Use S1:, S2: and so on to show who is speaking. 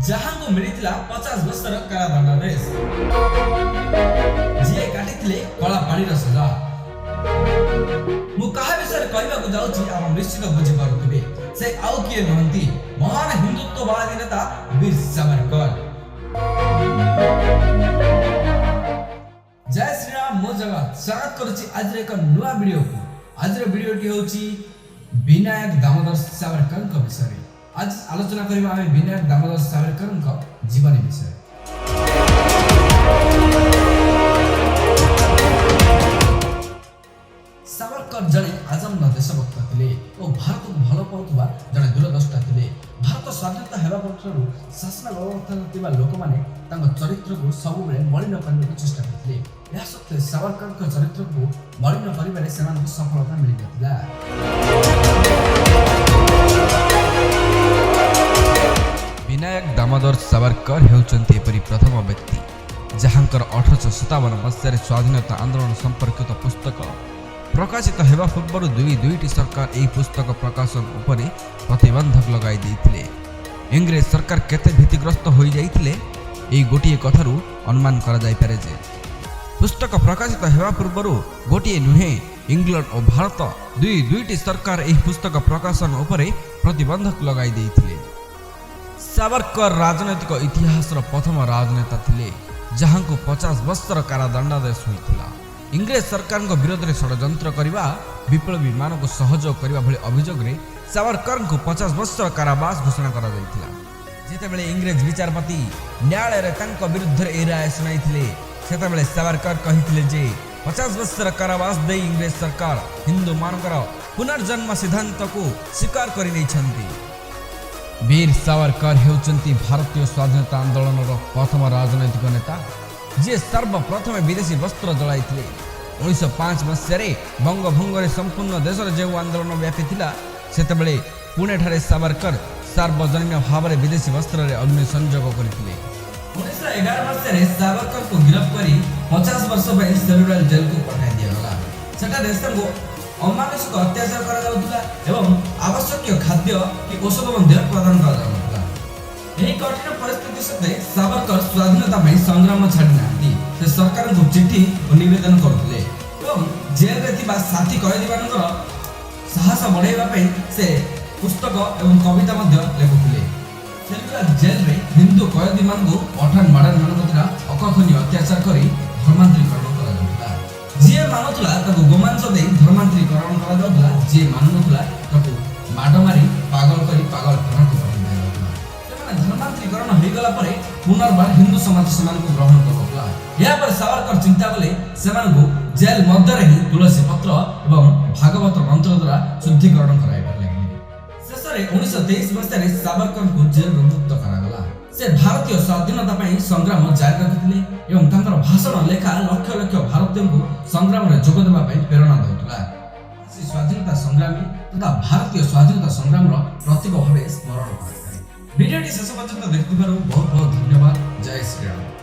S1: जहां को मिलिथिला 50 वर्षर कारादंडादेश जे काटिथिले कला पानी र सजा। मु कहा विषय कहबा को जाउछि आप निश्चित बुझि पारुथिबे से आउ किए नहंती महान हिंदुत्ववादी नेता वीर सावरकर। जय श्री राम मो जगत स्वागत करूछि आज एक नुवा वीडियो को। आज वीडियोटी होछि विनायक दामोदर सावरकर को विषय। आज आलोचना करिबा आमे विनायक दामोदर सावरकर को जीवन विषय। सावरकर जने आजम देशभक्त थिले और भारत को भल पाउथबा जने दूरदृष्टा थिले। भारत स्वाधीनता हेबा पक्षरु शासन व्यवस्था थिबा लोक माने तांको चरित्र को सब बेले मलिन करने चेष्टा करथिले। या सत्ते सावरकर को चरित्र को मलिन करिबारे सेमान सफलता मिलि गथिला। विनायक दामोदर सावरकर हेउचंती एपरि प्रथम व्यक्ति जहांकर 1857 मसीह स्वाधीनता आंदोलन संपर्कित पुस्तक प्रकाशित हेबा पूर्व दुईटी सरकार एही पुस्तक प्रकाशन उपरे प्रतिबंधक लगाई देइथिले। इंग्रेज सरकार केते भीतिग्रस्त होई जाइथिले एही गोटिए कथारू अनुमान करा जाय पारे जे पुस्तक प्रकाशित हेबा पूर्व गोटिए नुहे इंग्लैंड और भारत दुईटी सरकार एही पुस्तक प्रकाशन उपरे प्रतिबंधक लगाई देइथिले। सावरकर राजनैतिक इतिहास प्रथम राजनेता थिले जहां को 50 वर्षर कारादंडादेश होइथिला। इंग्रेज सरकार विरोध में षड्यंत्र करने विप्लवी मान को सहयोग करने भली अभियोग में सावरकर को 50 वर्ष कारावास घोषणा करा जायतिला। जेतेबेले इंग्रेज विचारपति न्यायालय रे तांको विरुद्ध ए राय सुनाइथिले सेतेबेले सावरकर कहिथिले जे 50 वर्ष कारावास दे इंग्रेज सरकार हिंदू मानकर पुनर्जन्म सिद्धांत को स्वीकार करि नै छथि। वीर सावरकर हेउचंती भारतीय स्वाधीनता आंदोलन प्रथम राजनैतिक नेता जे सर्वप्रथम विदेशी वस्त्र जलाइथिले। 1905 मसीह बंगभंग संपूर्ण देश जो आंदोलन व्यापी थिला सेतेबेले पुणे ठारे सावरकर सार्वजनिक भाव में विदेशी वस्त्र रे अग्नि संयोग करथिले। 1911 मसीह सावरकर को गिरफ्त करी 50 वर्ष पर सेलुलर जेल को पठाई दिया गला। सेटा देश को अमानुषिक अत्याचार करा जाउथला एवं आवश्यक खाद्य कि औषध मध्य प्रदान करा जाउथला। एही कठिन परिस्थिति सत्ते सावरकर स्वाधीनता में संग्राम छाड़ी नांती से सरकार को चिट्ठी और निवेदन करथिले एवं जेल रे थिबा साथी कैदी मानकर साहस बढ़ाइबा पई से पुस्तक एवं कविता मध्य लेखुथिले। सेलुलर जेल रे हिंदू कैदी मान को पठान मर्डर मान द्वारा अकथनीय अत्याचार करी धर्मांतरीकरण करा जाउथला। जे मानुथला ताको गोमांस दे धर्मांतरीकरण करा जाउथला, जे मानुथला ताको माड मारी पागल करी पागल खाना को धर्मांतरीकरण हो गला परे पुनर्बार हिंदू समाज समान को ग्रहण करला। या पर सावरकर चिंता कले समान को जेल मध्य रे तुलसी पत्र एवं भागवत मंत्र द्वारा शुद्धिकरण कराय लागले। शेष रे 1923 मसीह सावरकर को जेल मुक्त करा गला। से भारतीय स्वाधीनता पई संग्राम जारी रखिथिले एवं तांकर भाषण लेखा लक्ष लक्ष भारतीयों को संग्राम रे जोग देबा पई प्रेरणा देउतला। स्वाधीनता संग्रामी तथा भारतीय स्वाधीनता संग्राम रो प्रतीक भावे स्मरण करथि। वीडियोटी शेष पर्यंत देखिबार बहुत बहुत धन्यवाद। जय श्री राम।